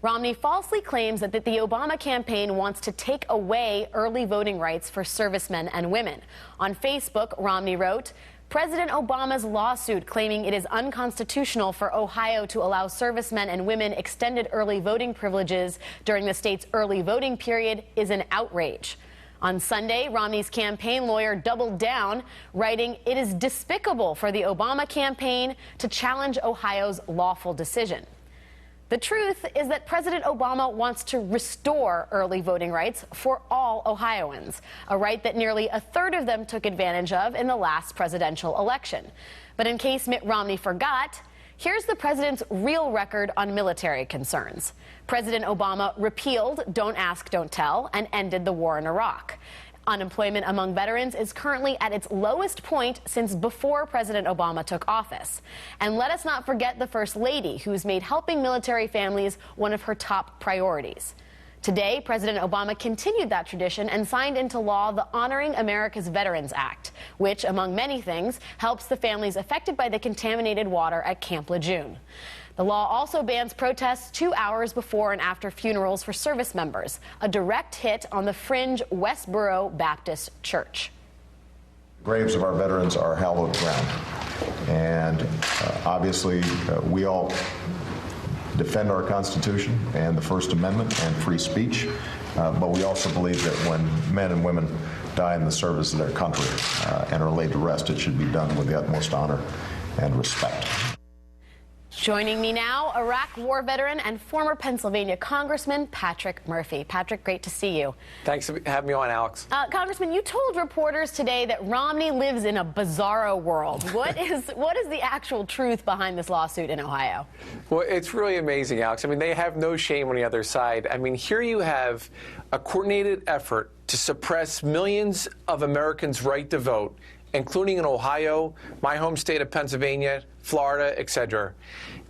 Romney falsely claims that the Obama campaign wants to take away early voting rights for servicemen and women. On Facebook, Romney wrote, President Obama's lawsuit claiming it is unconstitutional for Ohio to allow servicemen and women extended early voting privileges during the state's early voting period is an outrage. On Sunday, Romney's campaign lawyer doubled down, writing, it is despicable for the Obama campaign to challenge Ohio's lawful decision. The truth is that President Obama wants to restore early voting rights for all Ohioans, a right that nearly a third of them took advantage of in the last presidential election. But in case Mitt Romney forgot, here's the president's real record on military concerns. President Obama repealed Don't Ask, Don't Tell and ended the war in Iraq. Unemployment among veterans is currently at its lowest point since before President Obama took office. And let us not forget the First Lady, who's made helping military families one of her top priorities. Today, President Obama continued that tradition and signed into law the Honoring America's Veterans Act, which, among many things, helps the families affected by the contaminated water at Camp Lejeune. The law also bans protests 2 hours before and after funerals for service members, a direct hit on the fringe Westboro Baptist Church. The graves of our veterans are hallowed ground, and obviously we all defend our Constitution and the First Amendment and free speech, but we also believe that when men and women die in the service of their country and are laid to rest, it should be done with the utmost honor and respect. Joining me now, Iraq war veteran and former Pennsylvania Congressman Patrick Murphy. Patrick, great to see you. Thanks for having me on, Alex. Congressman, you told reporters today that Romney lives in a bizarro world. What is the actual truth behind this lawsuit in Ohio? Well, it's really amazing, Alex. I mean, they have no shame on the other side. I mean, here you have a coordinated effort to suppress millions of Americans' right to vote, including in Ohio, my home state of Pennsylvania, Florida, etc.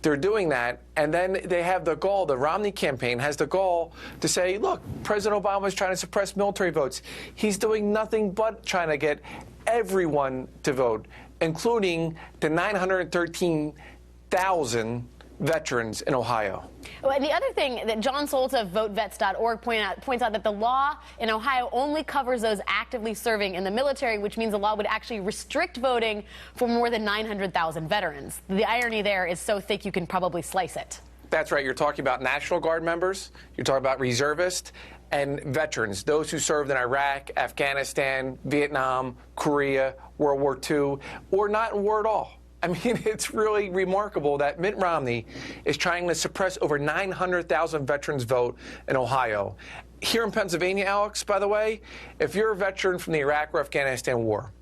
They're doing that, and then they have the gall, the Romney campaign has the gall to say, look, President Obama is trying to suppress military votes. He's doing nothing but trying to get everyone to vote, including the 913,000 veterans in Ohio. Well, and the other thing that John Solta of VoteVets.org points out that the law in Ohio only covers those actively serving in the military, which means the law would actually restrict voting for more than 900,000 veterans. The irony there is so thick you can probably slice it. That's right. You're talking about National Guard members, you're talking about reservists, and veterans, those who served in Iraq, Afghanistan, Vietnam, Korea, World War II, or not in war at all. I mean, it's really remarkable that Mitt Romney is trying to suppress over 900,000 veterans' vote in Ohio. Here in Pennsylvania, Alex, by the way, if you're a veteran from the Iraq or Afghanistan war,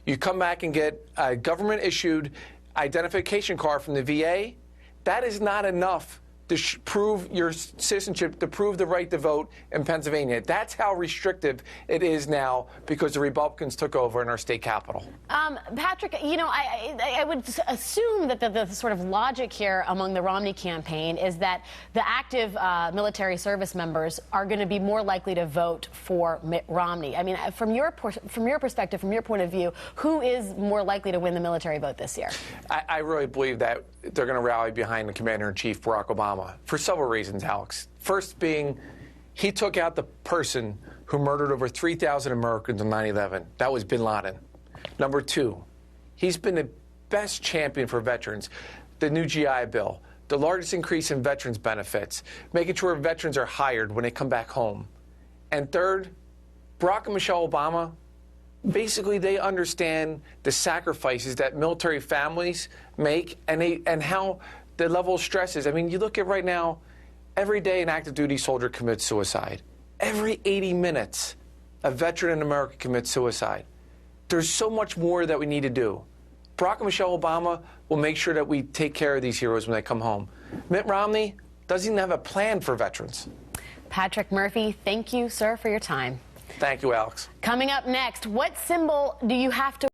you come back and get a government-issued identification card from the VA, that is not enough to prove your citizenship, to prove the right to vote in Pennsylvania. That's how restrictive it is now because the Republicans took over in our state capital. Patrick, you know, I would assume that the sort of logic here among the Romney campaign is that the active military service members are going to be more likely to vote for Mitt Romney. I mean, from your perspective, from your point of view, who is more likely to win the military vote this year? I really believe that they're going to rally behind the Commander-in-Chief, Barack Obama, for several reasons, Alex. First being, he took out the person who murdered over 3,000 Americans on 9/11. That was bin Laden. Number two, he's been the best champion for veterans. The new GI Bill, the largest increase in veterans benefits, making sure veterans are hired when they come back home. And third, Barack and Michelle Obama, basically they understand the sacrifices that military families make and how the level of stress is. I mean, you look at right now, every day an active duty soldier commits suicide. Every 80 minutes, a veteran in America commits suicide. There's so much more that we need to do. Barack and Michelle Obama will make sure that we take care of these heroes when they come home. Mitt Romney doesn't even have a plan for veterans. Patrick Murphy, thank you, sir, for your time. Thank you, Alex. Coming up next, what symbol do you have to